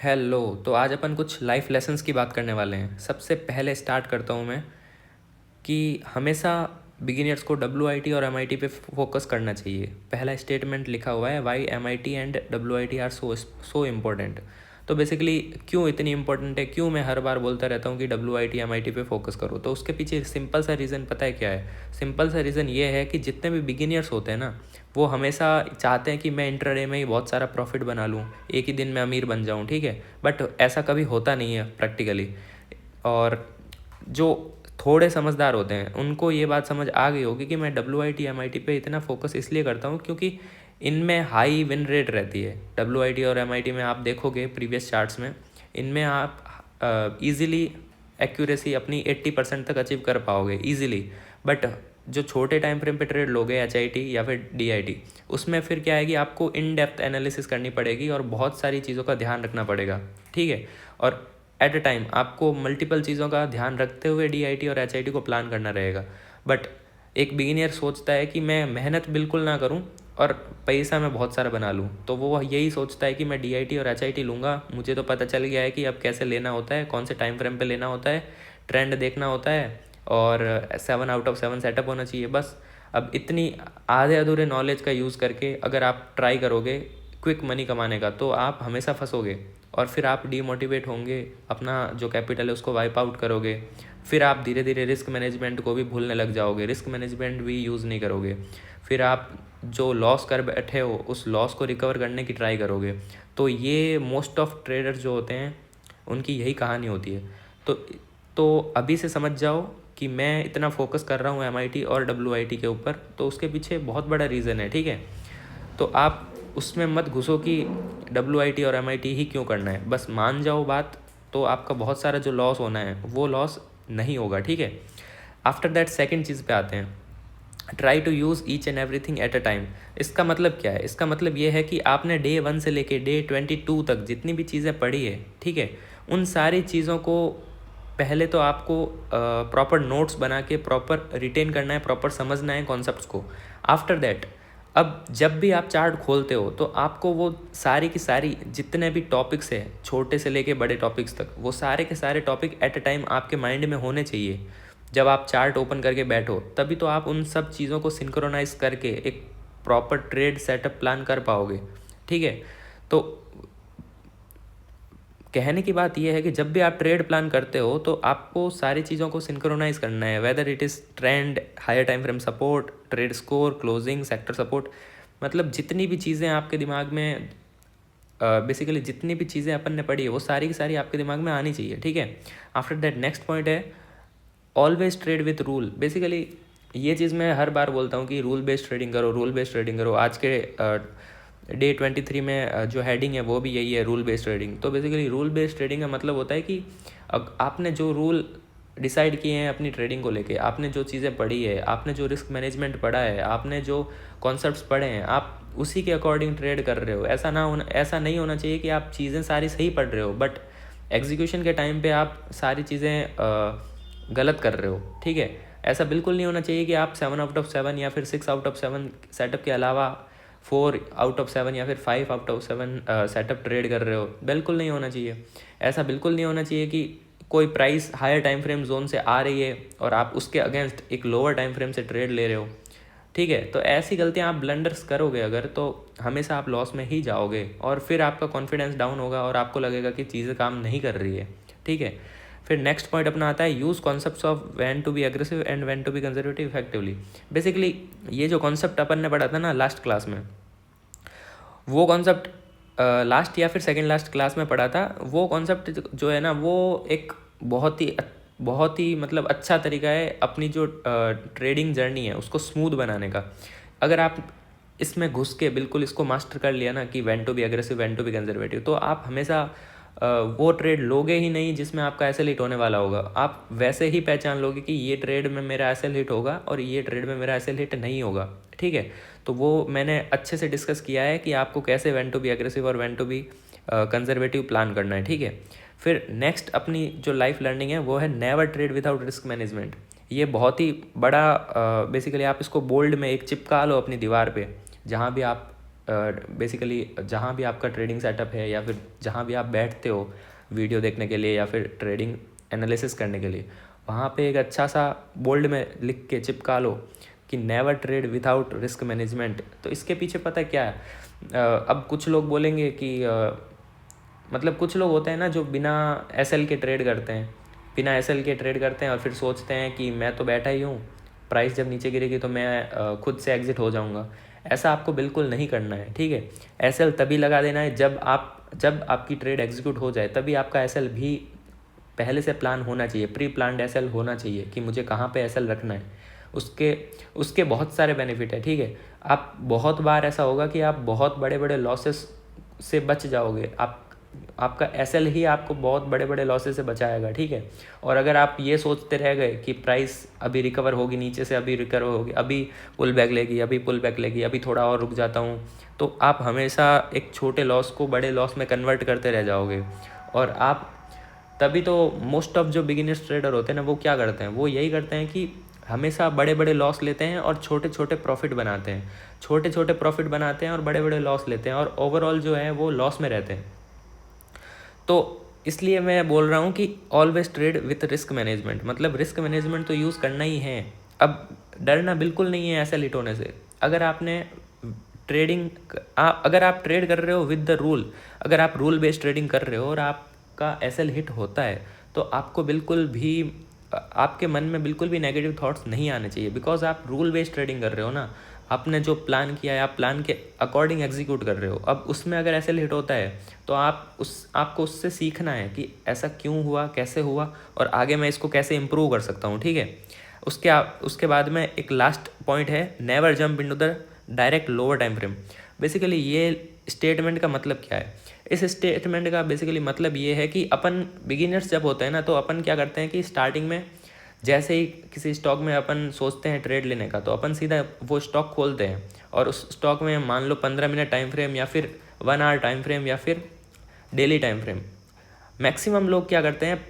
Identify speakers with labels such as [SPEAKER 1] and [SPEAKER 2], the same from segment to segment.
[SPEAKER 1] Hello. तो आज अपन कुछ लाइफ लेसन्स की बात करने वाले हैं। सबसे पहले स्टार्ट करता हूँ मैं कि हमेशा बिगिनर्स को WIT और MIT पे फोकस करना चाहिए। पहला स्टेटमेंट लिखा हुआ है, why MIT and WIT are so important. तो बेसिकली क्यों इतनी इंपॉर्टेंट है, क्यों मैं हर बार बोलता रहता हूँ कि WIT MIT पे फोकस करो, तो उसके पीछे सिंपल सा रीज़न पता है क्या है? सिंपल सा रीज़न ये है कि जितने भी बिगिनर्स होते हैं ना, वो हमेशा चाहते हैं कि मैं इंट्राडे में ही बहुत सारा प्रॉफिट बना लूँ, एक ही दिन में अमीर बन जाऊँ, ठीक है। बट ऐसा कभी होता नहीं है प्रैक्टिकली। और जो थोड़े समझदार होते हैं उनको ये बात समझ आ गई होगी कि मैं WIT MIT पे इतना फोकस इसलिए करता हूँ क्योंकि इनमें हाई विन रेट रहती है। WIT और MIT में आप देखोगे प्रीवियस चार्ट्स में, इनमें आप इजीली एक्यूरेसी अपनी 80% तक अचीव कर पाओगे ईजिली। बट जो छोटे टाइम फ्रेम पे ट्रेड लोगे HIT या फिर DIT, उसमें फिर क्या है कि आपको इन डेप्थ एनालिसिस करनी पड़ेगी और बहुत सारी चीज़ों का ध्यान रखना पड़ेगा, ठीक है। और एट अ टाइम आपको मल्टीपल चीज़ों का ध्यान रखते हुए DIT और HIT को प्लान करना रहेगा। बट एक बिगिनियर सोचता है कि मैं मेहनत बिल्कुल ना करूं और पैसा मैं बहुत सारा बना लूं, तो वो यही सोचता है कि मैं DIT और HIT लूँगा, मुझे तो पता चल गया है कि अब कैसे लेना होता है, कौन से टाइम फ्रेम पे लेना होता है, ट्रेंड देखना होता है और 7/7 सेटअप होना चाहिए बस। अब इतनी आधे अधूरे नॉलेज का यूज़ करके अगर आप ट्राई करोगे क्विक मनी कमाने का, तो आप हमेशा फंसोगे और फिर आप डीमोटिवेट होंगे, अपना जो कैपिटल है उसको वाइप आउट करोगे। फिर आप धीरे धीरे रिस्क मैनेजमेंट को भी भूलने लग जाओगे, रिस्क मैनेजमेंट भी यूज़ नहीं करोगे। फिर आप जो लॉस कर बैठे हो उस लॉस को रिकवर करने की ट्राई करोगे। तो ये मोस्ट ऑफ ट्रेडर्स जो होते हैं उनकी यही कहानी होती है। तो तो अभी से समझ जाओ कि मैं इतना फोकस कर रहा हूँ MIT और WIT के ऊपर, तो उसके पीछे बहुत बड़ा रीज़न है, ठीक है। तो आप उसमें मत घुसो कि WIT और MIT ही क्यों करना है, बस मान जाओ बात, तो आपका बहुत सारा जो लॉस होना है वो लॉस नहीं होगा, ठीक है। आफ्टर दैट सेकंड चीज़ पे आते हैं, try to use each and everything at a time. इसका मतलब क्या है? इसका मतलब ये है कि आपने डे 1 से लेके डे 22 तक जितनी भी चीज़ें पढ़ी है, ठीक है, उन सारी चीज़ों को पहले तो आपको प्रॉपर नोट्स बना के प्रॉपर रिटेन करना है, प्रॉपर समझना है कॉन्सेप्ट्स को। आफ्टर दैट अब जब भी आप चार्ट खोलते हो तो आपको वो सारी की सारी जितने भी टॉपिक्स है, छोटे से लेके बड़े टॉपिक्स तक, वो सारे के सारे टॉपिक एट अ टाइम आपके माइंड में होने चाहिए। जब आप चार्ट ओपन करके बैठो तभी तो आप उन सब चीज़ों को सिंक्रोनाइज करके एक प्रॉपर ट्रेड सेटअप प्लान कर पाओगे, ठीक है। तो कहने की बात यह है कि जब भी आप ट्रेड प्लान करते हो तो आपको सारी चीज़ों को सिंक्रोनाइज करना है, whether it is trend, higher time frame support, trade score, closing, sector support. मतलब जितनी भी चीज़ें आपके दिमाग में बेसिकली जितनी भी चीज़ें अपन ने पढ़ी है वो सारी की सारी आपके दिमाग में आनी चाहिए, ठीक है। आफ्टर दैट नेक्स्ट पॉइंट है, always trade with rule. Basically ये चीज़ मैं हर बार बोलता हूँ कि रूल बेस्ड ट्रेडिंग करो, रूल बेस्ड ट्रेडिंग करो। आज के डे 23 में जो हेडिंग है वो भी यही है, रूल बेस्ड ट्रेडिंग। तो बेसिकली रूल बेस्ड ट्रेडिंग का मतलब होता है कि आपने जो रूल डिसाइड किए हैं अपनी ट्रेडिंग को लेके, आपने जो चीज़ें पढ़ी है, आपने जो रिस्क मैनेजमेंट पढ़ा है, आपने जो कॉन्सेप्ट्स पढ़े हैं, आप उसी के अकॉर्डिंग ट्रेड कर रहे हो। ऐसा नहीं होना चाहिए कि आप चीज़ें सारी सही पढ़ रहे हो बट एग्जीक्यूशन के टाइम पे आप सारी चीज़ें गलत कर रहे हो, ठीक है। ऐसा बिल्कुल नहीं होना चाहिए कि आप 7/7 या फिर 6/7 सेटअप के अलावा 4/7 या फिर 5/7 सेटअप ट्रेड कर रहे हो, बिल्कुल नहीं होना चाहिए। ऐसा बिल्कुल नहीं होना चाहिए कि कोई price higher time frame zone से आ रही है और आप उसके अगेंस्ट एक लोअर टाइम फ्रेम से ट्रेड ले रहे हो, ठीक है। तो ऐसी गलतियां आप ब्लंडर्स करोगे अगर, तो हमेशा आप लॉस में ही जाओगे और फिर आपका कॉन्फिडेंस डाउन होगा और आपको लगेगा कि चीज़ें काम नहीं कर रही है, ठीक है। फिर नेक्स्ट पॉइंट अपना आता है, use concepts of when to be aggressive and when to be conservative effectively. Basically ये जो कॉन्सेप्ट अपन ने पढ़ा था ना लास्ट क्लास में, वो कॉन्सेप्ट लास्ट या फिर सेकंड लास्ट क्लास में पढ़ा था। वो कॉन्सेप्ट जो है ना, वो एक बहुत ही मतलब अच्छा तरीका है अपनी जो ट्रेडिंग जर्नी है उसको स्मूथ बनाने का। अगर आप इसमें घुस के बिल्कुल इसको मास्टर कर लिया ना कि when to be aggressive, when to be conservative, तो आप हमेशा वो ट्रेड लोगे ही नहीं जिसमें आपका एसएल हिट होने वाला होगा। आप वैसे ही पहचान लोगे कि ये ट्रेड में मेरा एसएल हिट होगा और ये ट्रेड में मेरा एसएल हिट नहीं होगा, ठीक है। तो वो मैंने अच्छे से डिस्कस किया है कि आपको कैसे व्हेन टू बी एग्रेसिव और when to be conservative plan करना है, ठीक है। फिर नेक्स्ट अपनी जो लाइफ लर्निंग है वो है, never trade without risk management. ये बहुत ही बड़ा बेसिकली आप इसको बोल्ड में एक चिपका लो अपनी दीवार पे, जहाँ भी आप बेसिकली जहाँ भी आपका ट्रेडिंग सेटअप है या फिर जहाँ भी आप बैठते हो वीडियो देखने के लिए या फिर ट्रेडिंग एनालिसिस करने के लिए, वहाँ पे एक अच्छा सा बोल्ड में लिख के चिपका लो कि never trade without risk management. तो इसके पीछे पता क्या है, अब कुछ लोग बोलेंगे कि मतलब कुछ लोग होते हैं ना जो बिना एसएल के ट्रेड करते हैं, बिना एसएल के ट्रेड करते हैं और फिर सोचते हैं कि मैं तो बैठा ही हूँ, प्राइस जब नीचे गिरेगी तो मैं खुद से एग्जिट हो जाऊँगा। ऐसा आपको बिल्कुल नहीं करना है, ठीक है। एसएल तभी लगा देना है जब आपकी ट्रेड एग्जीक्यूट हो जाए, तभी आपका एसएल भी पहले से प्लान होना चाहिए, प्री प्लान्ड एसएल होना चाहिए कि मुझे कहाँ पे एसएल रखना है। उसके बहुत सारे बेनिफिट है, ठीक है। आप बहुत बार ऐसा होगा कि आप बहुत बड़े बड़े लॉसेस से बच जाओगे, आपका एसएल ही आपको बहुत बड़े बड़े लॉसेस से बचाएगा, ठीक है। और अगर आप ये सोचते रह गए कि प्राइस अभी रिकवर होगी नीचे से, अभी रिकवर होगी, अभी पुल बैक लेगी, अभी पुल बैक लेगी, अभी थोड़ा और रुक जाता हूँ, तो आप हमेशा एक छोटे लॉस को बड़े लॉस में कन्वर्ट करते रह जाओगे। और आप तभी तो मोस्ट ऑफ जो बिगिनर्स ट्रेडर होते हैं ना, वो क्या करते हैं, वो यही करते हैं कि हमेशा बड़े बड़े लॉस लेते हैं और छोटे छोटे प्रॉफिट बनाते हैं, छोटे छोटे प्रॉफिट बनाते हैं और बड़े बड़े लॉस लेते हैं, और ओवरऑल जो है वो लॉस में रहते हैं। तो इसलिए मैं बोल रहा हूँ कि always trade with risk management, मतलब रिस्क मैनेजमेंट तो यूज़ करना ही है। अब डरना बिल्कुल नहीं है ऐसा हिट होने से। अगर आपने अगर आप ट्रेड कर रहे हो विद द रूल, अगर आप रूल बेस्ड ट्रेडिंग कर रहे हो और आपका एसएल हिट होता है, तो आपको बिल्कुल भी आपके मन में बिल्कुल भी नेगेटिव थॉट्स नहीं आने चाहिए, बिकॉज आप रूल बेस्ड ट्रेडिंग कर रहे हो ना। आपने जो प्लान किया है आप प्लान के अकॉर्डिंग एग्जीक्यूट कर रहे हो। अब उसमें अगर ऐसे हिट होता है तो आपको उससे सीखना है कि ऐसा क्यों हुआ, कैसे हुआ, और आगे मैं इसको कैसे इम्प्रूव कर सकता हूँ, ठीक है। उसके बाद में एक लास्ट पॉइंट है, never jump into the direct lower time frame. Basically ये स्टेटमेंट का मतलब क्या है, इस स्टेटमेंट का बेसिकली मतलब ये है कि अपन बिगिनर्स जब होते हैं ना, तो अपन क्या करते हैं कि स्टार्टिंग में जैसे ही किसी स्टॉक में अपन सोचते हैं ट्रेड लेने का, तो अपन सीधा वो स्टॉक खोलते हैं और उस स्टॉक में मान लो 15 मिनट टाइम फ्रेम या फिर 1 आवर टाइम फ्रेम या फिर डेली टाइम फ्रेम, मैक्सिमम लोग क्या करते हैं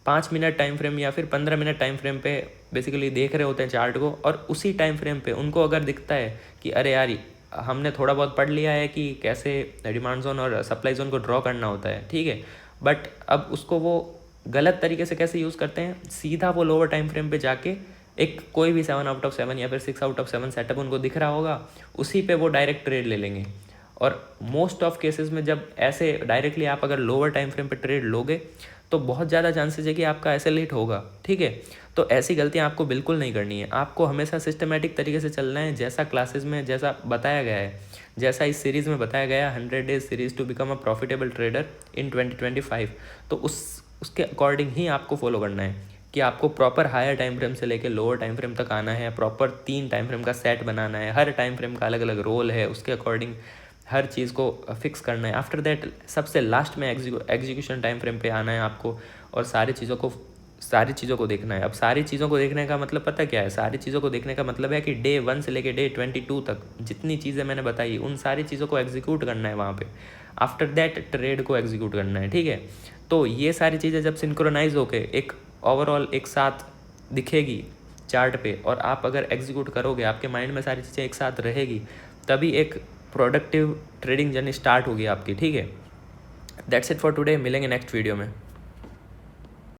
[SPEAKER 1] 5 मिनट टाइम फ्रेम या फिर 15 मिनट टाइम फ्रेम पे बेसिकली देख रहे होते हैं चार्ट को, और उसी टाइम फ्रेम पे उनको अगर दिखता है कि अरे यार हमने थोड़ा बहुत पढ़ लिया है कि कैसे डिमांड जोन और सप्लाई जोन को ड्रॉ करना होता है, ठीक है, बट अब उसको वो गलत तरीके से कैसे यूज़ करते हैं, सीधा वो लोअर टाइम फ्रेम पे जाके एक कोई भी 7 आउट ऑफ 7 या फिर 6 आउट ऑफ 7 सेटअप उनको दिख रहा होगा, उसी पे वो डायरेक्ट ट्रेड ले लेंगे। और मोस्ट ऑफ केसेस में जब ऐसे डायरेक्टली आप अगर लोअर टाइम फ्रेम पे ट्रेड लोगे, तो बहुत ज़्यादा चांसेस है कि आपका ऐसे लेट होगा, ठीक है। तो ऐसी गलतियाँ आपको बिल्कुल नहीं करनी है, आपको हमेशा सिस्टमेटिक तरीके से चलना है, जैसा क्लासेस में जैसा बताया गया है, जैसा इस सीरीज़ में बताया गया 100 days series to become a profitable trader इन 2025। तो उसके अकॉर्डिंग ही आपको फॉलो करना है कि आपको प्रॉपर हायर टाइम फ्रेम से लेके लोअर टाइम फ्रेम तक आना है, प्रॉपर 3 टाइम फ्रेम का सेट बनाना है, हर टाइम फ्रेम का अलग अलग रोल है, उसके अकॉर्डिंग हर चीज़ को फिक्स करना है। आफ्टर दैट सबसे लास्ट में एग्जीक्यूशन टाइम फ्रेम पे आना है आपको, और सारी चीज़ों को देखना है। अब सारी चीज़ों को देखने का मतलब पता क्या है, सारी चीज़ों को देखने का मतलब है कि डे 1 से लेके डे 22 तक जितनी चीज़ें मैंने बताई उन सारी चीज़ों को एग्जीक्यूट करना है वहाँ पे। आफ्टर दैट ट्रेड को एग्जीक्यूट करना है, ठीक है। तो ये सारी चीज़ें जब सिंक्रोनाइज होके एक ओवरऑल एक साथ दिखेगी चार्ट पे, और आप अगर एग्जीक्यूट करोगे, आपके माइंड में सारी चीज़ें एक साथ रहेगी, तभी एक प्रोडक्टिव ट्रेडिंग जर्नी स्टार्ट होगी आपकी, ठीक है। दैट्स इट फॉर टुडे, मिलेंगे नेक्स्ट वीडियो में।